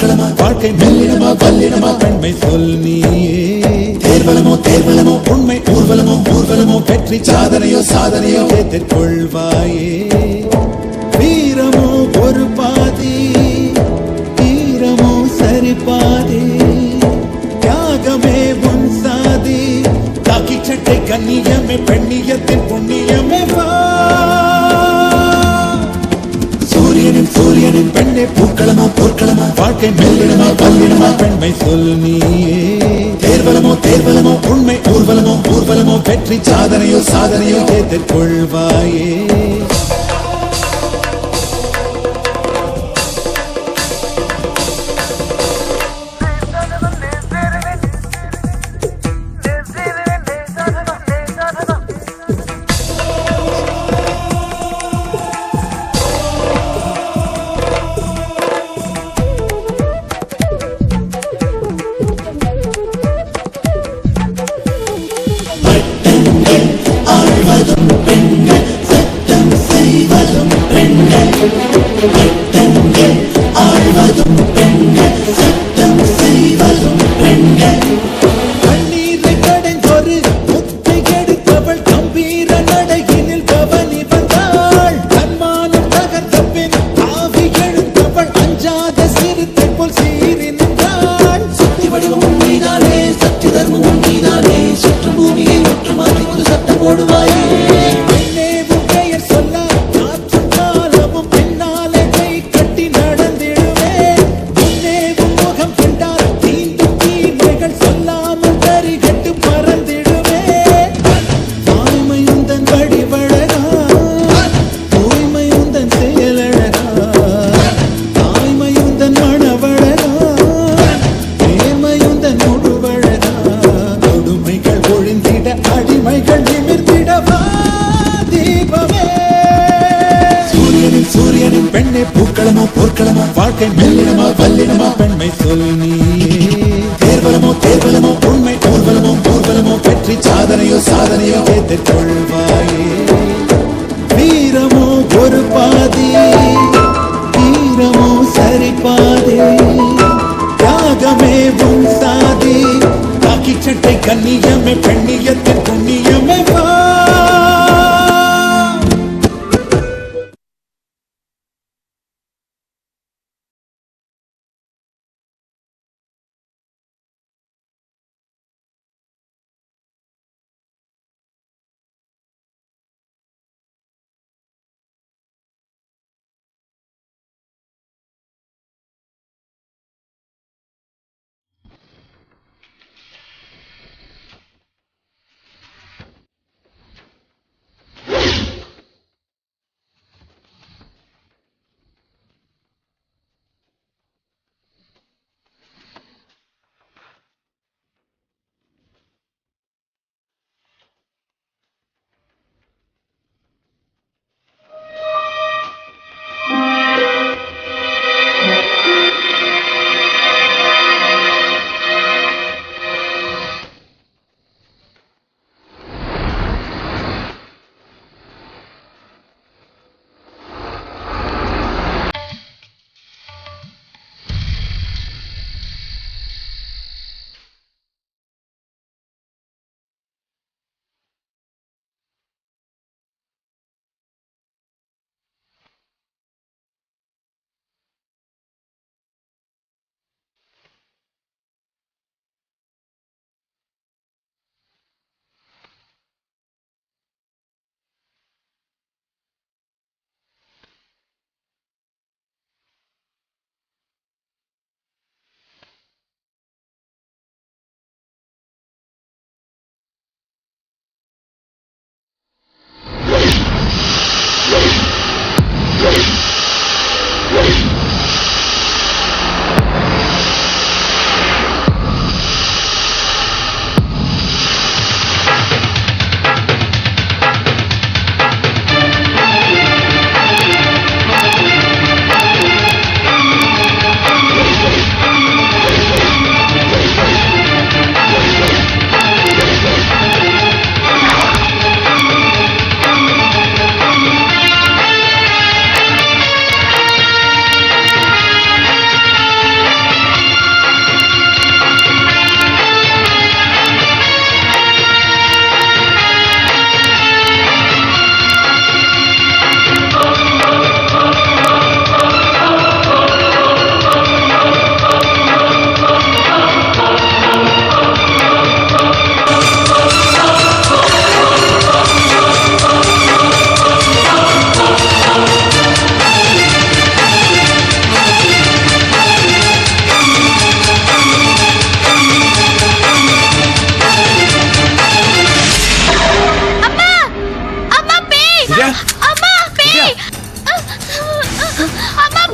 போர்க்களமா வாழ்க்கை மெல்லினமா வல்லினமா பெண்மை சொல் நீயே தேர்வலமோ தேர்வலமோ உண்மை ஊர்வலமோ ஊர்வலமோ வெற்றி சாதனையோ சாதனையோ ஏற்றுக்கொள்வாயே வீரமோ ஒரு பாதி வீரமோ சரி பாதி தியாகமே உன் சாதி காக்கி சட்டை கண்ணியமே பெண்ணியத்தின் புண்ணியமே வா சூரியனின் சூரியனின் பெண்ணே பூக்களமா போர்க்களமா வாழ்க்கை மெல்லினமா வல்லினமா பெண்மை சொல் நீயே தேர்வலமோ தேர்வலமோ உண்மை ஊர்வலமோ ஊர்வலமோ வெற்றி சாதனையோ சாதனையோ ஏற்றுக்கொள்வாயே பெண்ணே பூக்களமா போர்க்களமா வாழ்க்கை மெல்லினமா வல்லினமா பெண்மை சொல் நீயே தேர்வலமோ தேர்வலமோ உண்மை ஊர்வலமோ ஊர்வலமோ வெற்றி சாதனையோ சாதனையோ ஏற்றுக்கொள்வாயே வீரமோ ஒரு பாதி வீரமோ சரி பாதி தியாகமே உன் சாதி காக்கி சட்டை கண்ணியமே பெண்ணியத்தின் புண்ணியமே வா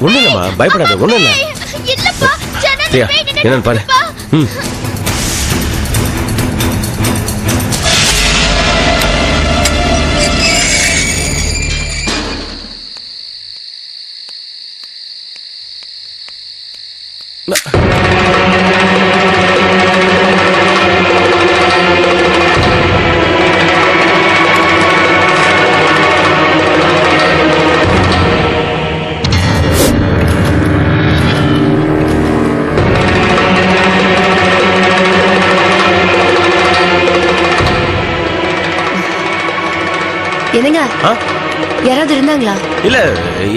ஒண்ணு இல்லம்மா, பயப்படாத, ஒண்ணு இல்ல. பிரியா, என்னன்னு பாரு. என்னங்க, யாராவது இருந்தாங்களா? இல்ல,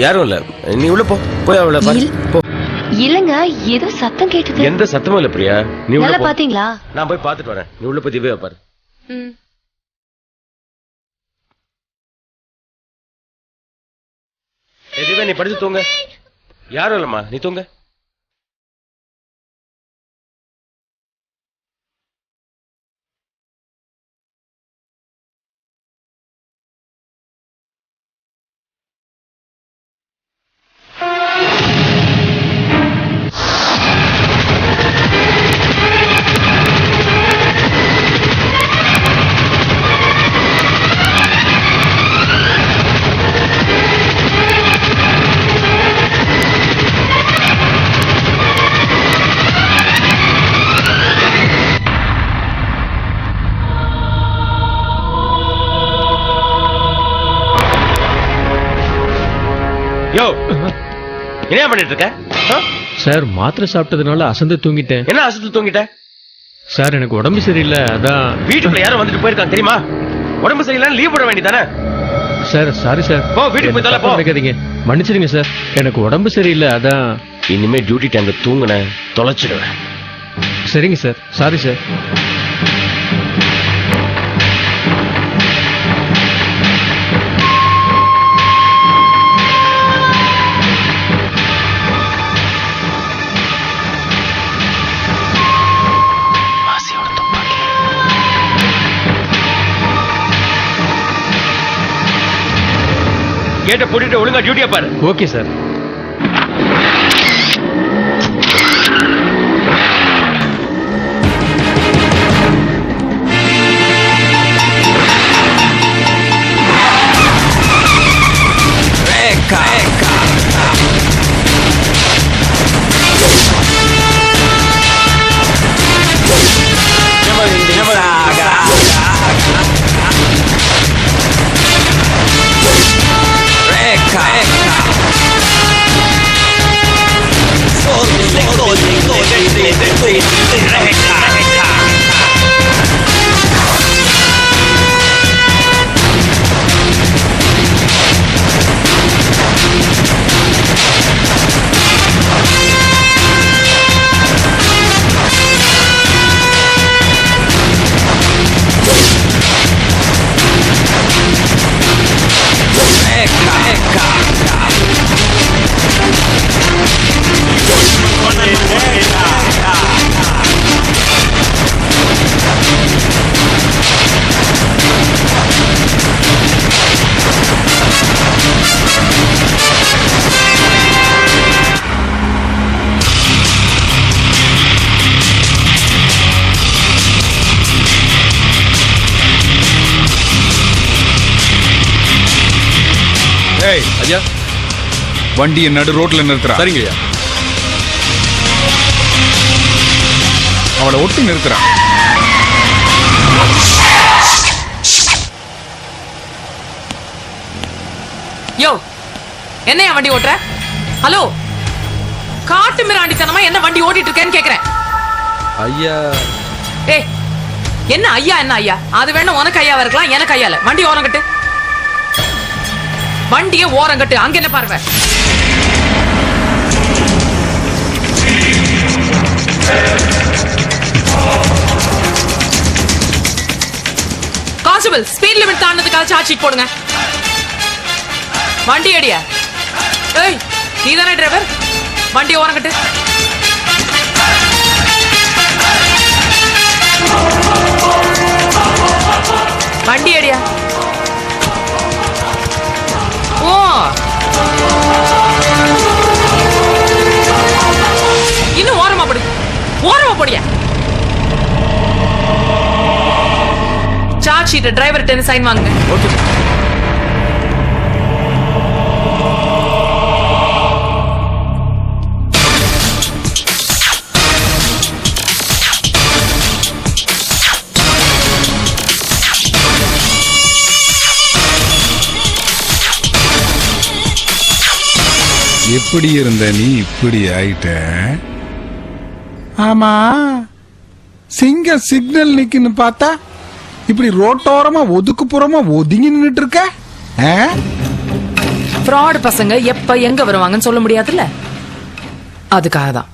யாரும் இல்ல. நீ உள்ள போ, போய் அவளை பாரு. போ. இல்லங்க, ஏதோ சத்தம் கேட்டது. எந்த சத்தமும் இல்ல பிரியா, நீ உள்ள போ. பாத்தீங்களா? நான் போய் பாத்துட்டு வரேன். நீ உள்ள போய் திவ்யா பாரு. திவ்யா, நீ படிச்சு தூங்க. யாரும் இல்லம்மா, நீ தூங்க. யோ, என்ன பண்ணிட்டு இருக்க? சார், மாத்திரை சாப்பிட்டதுனால அசந்து தூங்கிட்டேன். என்ன அசந்து தூங்கிட்ட? சார், எனக்கு உடம்பு சரியில்லை, அதான். வீட்டுக்குள்ள யாரும் வந்துட்டு போயிருக்காங்க தெரியுமா? உடம்பு சரியில்லைன்னு லீவ் போட வேண்டியதானே? Sir, sorry sir. போ, வீட்டுக்கு போய் தலை போ. நினைக்காதீங்க, மன்னிச்சிடுங்க சார், எனக்கு உடம்பு சரியில்லை, அதான். இனிமே டியூட்டி டைம்ல தூங்குன தொலைச்சிடுவேன். சரிங்க சார், சாரி சார். கேட்ட போட்டுட்டு ஒழுங்கா டியூட்டியா பாரு. Okay sir. ஐயா, வண்டியை நடு ரோட்ல நிறுத்துறா. சரிங்க ஐயா. அவளை ஒட்டி நிறுத்துறா. யோ, என்னையா வண்டி ஓட்டுற? ஹலோ, காட்டு மிராண்டித்தனமா என்ன வண்டி ஓட்டிட்டு இருக்கேன்னு கேக்குறேன். ஐயா. ஏய், என்ன ஐயா, என்ன ஐயா? அது வேணும் உனக்கு ஐயாவா இருக்கலாம், எனக்கு ஐயா இல்ல. வண்டி ஓரம் கட்டு, வண்டியை ஓரம் கட்டு. அங்க என்ன பார்வை? கான்ஸ்டபிள், ஸ்பீட் லிமிட் தாண்டதுக்காக சார்ஜ் ஷீட் போடுங்க. வண்டி அடியா? ஏய், நீதானே டிரைவர்? வண்டி ஓரம் கட்டு. வண்டி அடியா? ஓ ஓரமா போடியா. சார்ஜ் ஷீட் டிரைவர் சைன் வாங்குங்க. ஓகே. எப்படி இருந்த நீ இப்படி ஆயிட்ட? ஆமா, சிங்க சிக்னல் நிக்குன்னு பார்த்தா இப்படி ரோட்டோரமா ஒதுக்குப்புறமா ஒதுங்கி நின்னுட்டு இருக்க. ஃப்ராட் பசங்க எப்ப எங்க வருவாங்கன்னு சொல்ல முடியாதுல்ல, அதுக்காக தான்.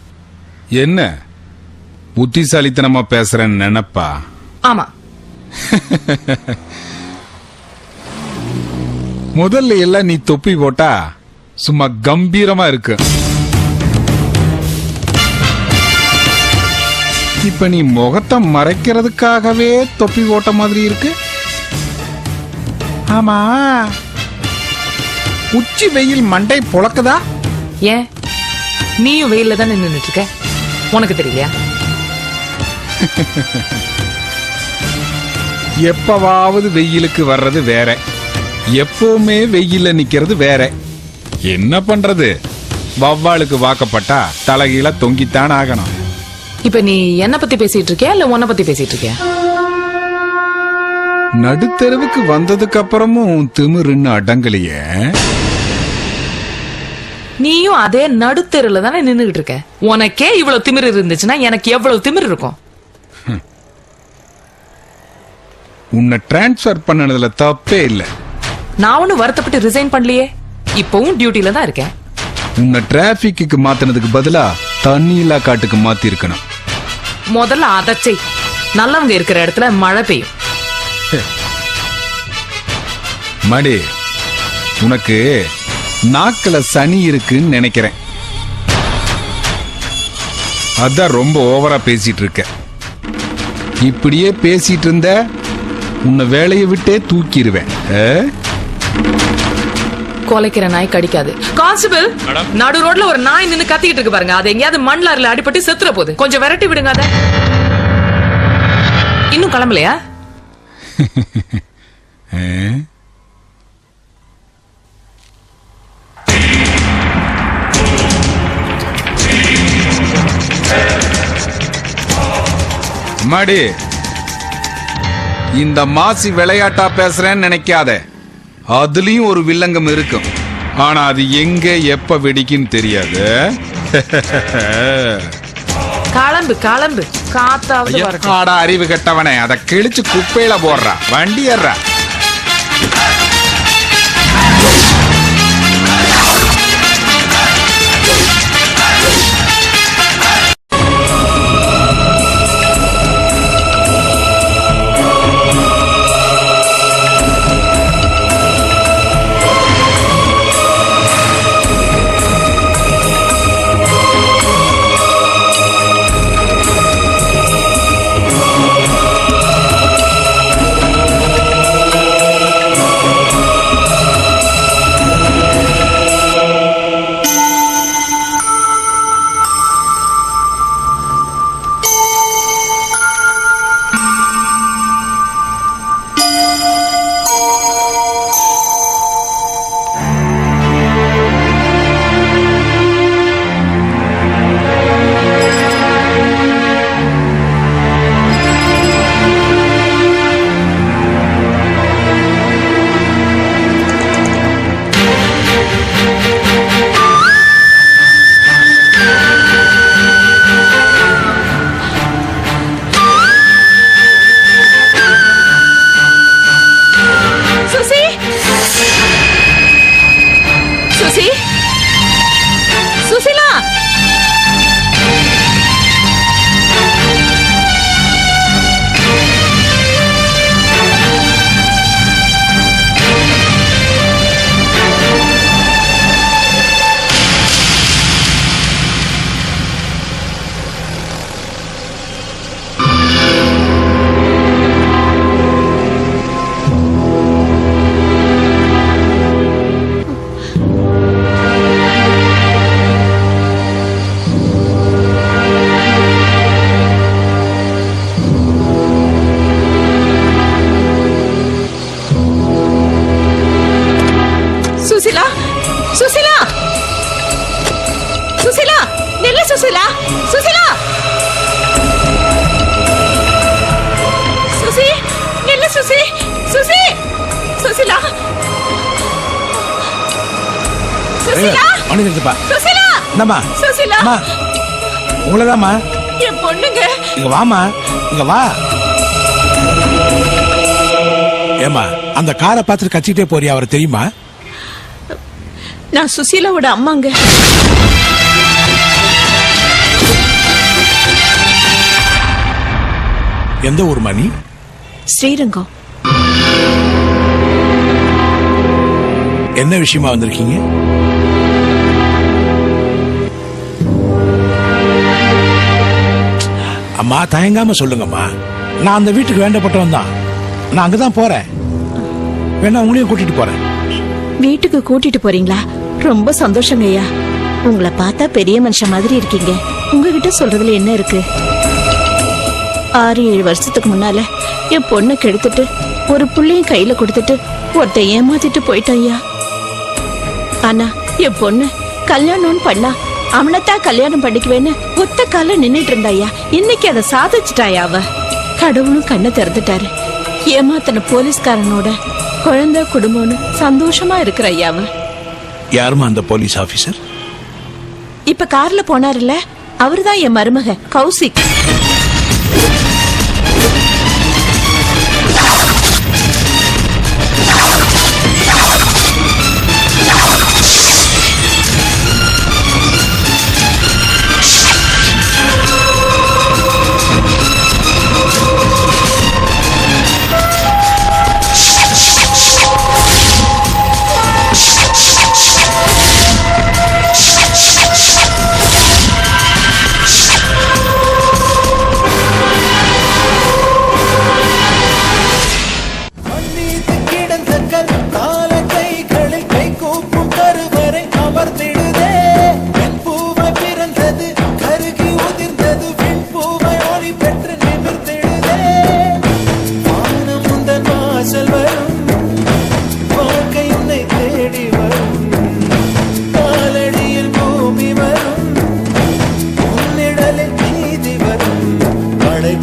என்ன புத்திசாலித்தனமா பேசுறேன்னு நினைப்பா? ஆமா. முதல்ல எல்லாம் நீ தொப்பி போட்டா சும்மா கம்பீரமா இருக்கு. இப்ப நீ முகத்தை மறைக்கிறதுக்காகவே தொப்பி போட்ட மாதிரி இருக்கு. ஆமா, உச்சி வெயில் மண்டை புழக்குதா? ஏன் நீயும் வெயில்ல தான் நின்னுட்டு இருக்க, உனக்கு தெரியலையா? எப்பவாவது வெயிலுக்கு வர்றது வேற, எப்பவுமே வெயில்ல நிக்கிறது வேற. என்ன பண்றது, வவ்வாலுக்கு வாக்கப்பட்டா தலைகீழ தொங்கித்தான் ஆகணும். இப்ப நீ என்ன பத்தி பேசிட்டு இருக்கியா இல்ல உன்னை பத்தி பேசிட்டு இருக்கியா? நடுத்தெருவுக்கு வந்ததுக்கு அப்புறமும் திமிருன்னு அடங்கலையே. நீயும் அதே நடுத்தெருல தானே நின்னுகிட்டு இருக்க. உனக்கே இவ்வளவு திமிரு இருந்துச்சுன்னா எனக்கு எவ்வளவு திமிரு இருக்கும்? உன்னை டிரான்ஸ்பர் பண்ணதுல தப்பே இல்ல. நான் ஒண்ணு வருத்தப்பட்டு ரிசைன் பண்ணலையே, இப்பவும் டியூட்டில தான் இருக்கேன். உன்னை டிராபிக்கு மாத்தினதுக்கு பதிலா தண்ணி இல்லா காட்டுக்கு மாத்தி இருக்கணும். முதல்ல அதச்சை, நல்லவங்க இருக்கிற இடத்துல மழை பெய்யும். மடி, உனக்கு நாக்குல சனி இருக்குன்னு நினைக்கிறேன். அதான் ரொம்ப ஓவரா பேசிட்டு இருக்க. இப்படியே பேசிட்டு இருந்த உன்னை வேலையை விட்டே தூக்கிடுவேன். கொலைக்கிற நாய் கடிக்காது. கான்ஸ்டபிள், நடு ரோட்ல ஒரு நாய் நின்னு கத்திக்கிட்டு இருக்கு பாருங்க, அது எங்கேயாவது மண்லாரில அடிபட்டு செத்துற போகுது, கொஞ்சம் விரட்டி விடுங்க. அத இன்னும் கிளம்பலையா? மாடி, இந்த மாசி விளையாட்டா பேசுறேன்னு நினைக்காத. அதுலயும் ஒரு வில்லங்கம் இருக்கும். ஆனா அது எங்க எப்ப வெடிக்குன்னு தெரியாது. கிளம்பு கிளம்பு, காத்தாவது வரட்டும். ஆடா அறிவு கெட்டவனே, அதை கிழிச்சு குப்பையில போடுறா, வண்டி ஏறா. ஒண்ணு சுசிலா என்னம்மா சுசிலா அம்மா உங்களதாம்மா என் பொண்ணுங்க இங்க வாமா இங்க வா ஏமா அந்த காரை பார்த்துட்டு கத்திட்டே போறியா அவரை தெரியுமா? நான் சுசிலாவோட அம்மாங்க. எந்த ஊர் மணி? ஸ்ரீரங்கம். என்ன விஷயமா வந்திருக்கீங்க? அம்மா தயங்காம சொல்லுங்கம்மா. நான் அந்த வீட்டுக்கு வேண்டப்பட்டவன் தான். நான் அங்கதான் போறேன். வேணா உங்களையும் கூட்டிட்டு போறேன். வீட்டுக்கு கூட்டிட்டு போறீங்களா? ரொம்ப சந்தோஷங்க ஐயா. உங்களை பார்த்தா பெரிய மனுஷன் மாதிரி இருக்கீங்க. உங்ககிட்ட சொல்றதுல என்ன இருக்கு? 6-7 வருஷத்துக்கு முன்னால என் பொண்ணை கெடுத்துட்டு ஒரு புள்ளையும் கையில கொடுத்துட்டு ஒருத்த ஏமாத்திட்டு போயிட்டான் ஐயா. ஆனா என் பொண்ணு கல்யாணம்னு பண்ணா அவனைத்தான் கல்யாணம் பண்ணிக்குவேன்னு ஒத்த கால நின்னுட்டு இருந்தாயா. இன்னைக்கு அதை சாதிச்சுட்டாயா அவ. கடவுளும் கண்ணை திறந்துட்டாரு. ஏமாத்தின போலீஸ்காரனோட குழந்தை குடும்பம்னு சந்தோஷமா இருக்கிற ஐயாவ. யாருமா அந்த போலீஸ் ஆபீசர்? இப்ப கார்ல போனாருல்ல, அவர்தான் என் மருமக கௌசிக்.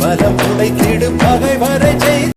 பலம் உடைத்திட